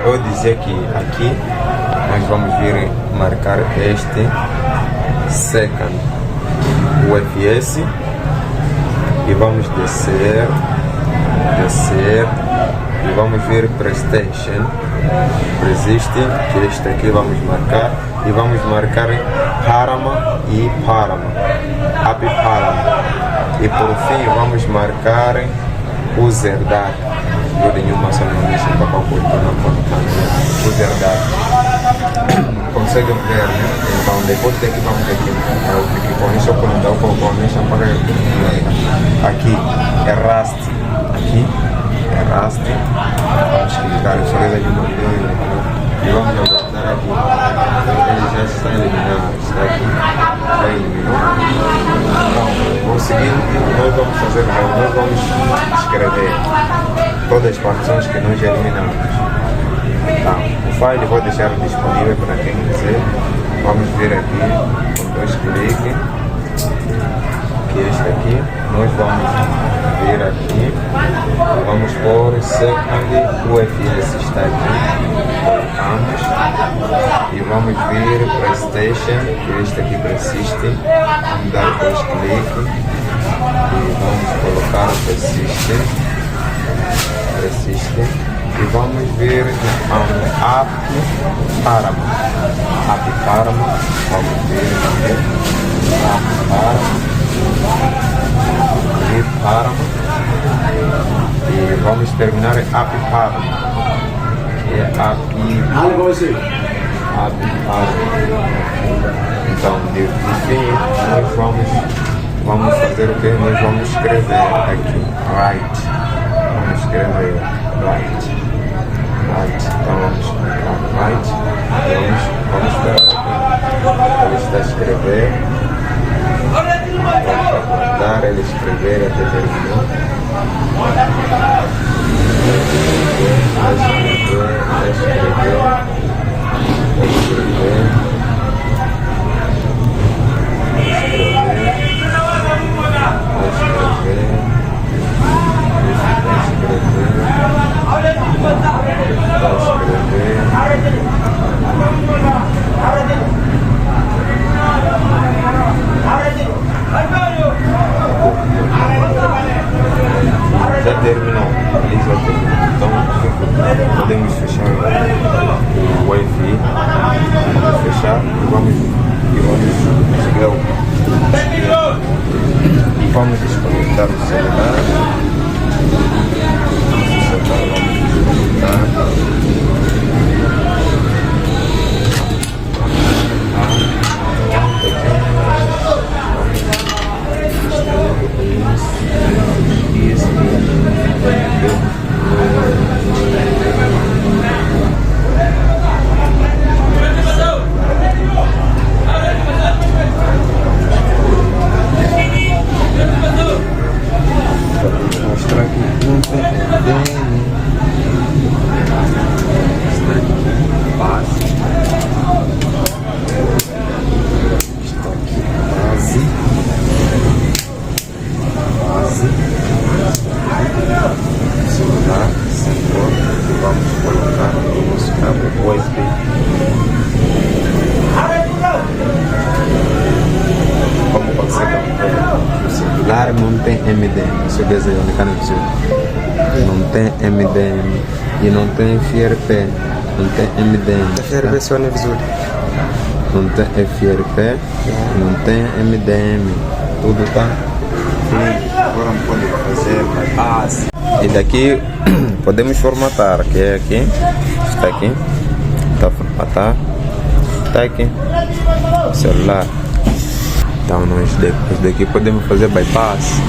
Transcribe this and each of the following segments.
eu dizia que aqui nós vamos vir marcar este second UFS e vamos descer e vamos vir PlayStation Resiste, que este aqui vamos marcar, e vamos marcar Parama e Parama, Happy Parama, e por fim vamos marcar o Zerdar. Eu tenho uma só não deixa para o Zerdar. Conseguem ver, né? Então depois daqui vamos aqui com isso quando dá com isso para aqui é Rust, aqui é Rust. Vamos clicar em folha de uma vídeo e vamos aguardar aqui. Ele já está eliminado, está aqui, já eliminou. Então, o seguinte, nós vamos fazer, nós vamos escrever todas as partições que nós eliminamos. Então, o file vou deixar disponível para quem quiser. Vamos vir aqui com 2 cliques, que este aqui, nós vamos vir aqui, vamos pôr second UFS, está aqui, colocamos, e vamos vir PlayStation, que este aqui persiste, vamos dar 2 cliques, e vamos colocar persiste, e vamos ver App Parama, vamos ver App Parama, e vamos terminar em App Parama, que é App Parama. Então, de fim, nós vamos fazer o que? Nós vamos escrever aqui, right, vamos escrever right. Então vamos clicar right, vamos esperar ele está a escrever, vamos aguardar ele escrever até terminar. Já terminou, ele já terminou. Então podemos fechar o Wi-Fi, vamos fechar e vamos desconectar o celular. Mostrar aqui não tem base. Está aqui base, celular, sensor, e vamos colocar o nosso cabo USB. Como consegue ver, o celular não tem MDM, isso é desenho de canal, não tem MDM e não tem FRP, não tem MDM. FRP só no visor. Não tem FRP, não tem MDM, tudo tá fluido. Agora não pode fazer bypass. E daqui podemos formatar, que é aqui, está aqui, está formatar, está aqui, celular. Então nós depois daqui podemos fazer bypass.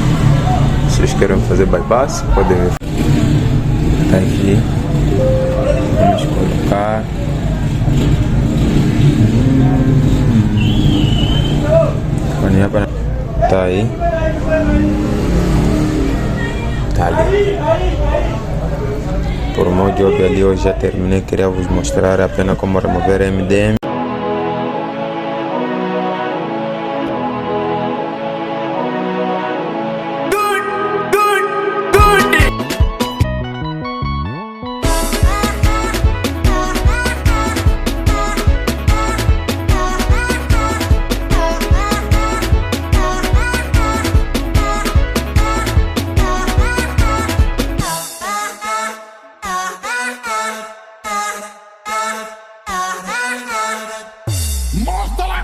Se vocês querem fazer bypass, podem ver. Tá aqui. Vamos colocar. Tá aí. Tá ali. Por modo de óbvio ali eu já terminei. Queria vos mostrar apenas como remover MDM.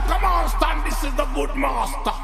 Come on, stand, this is the good master.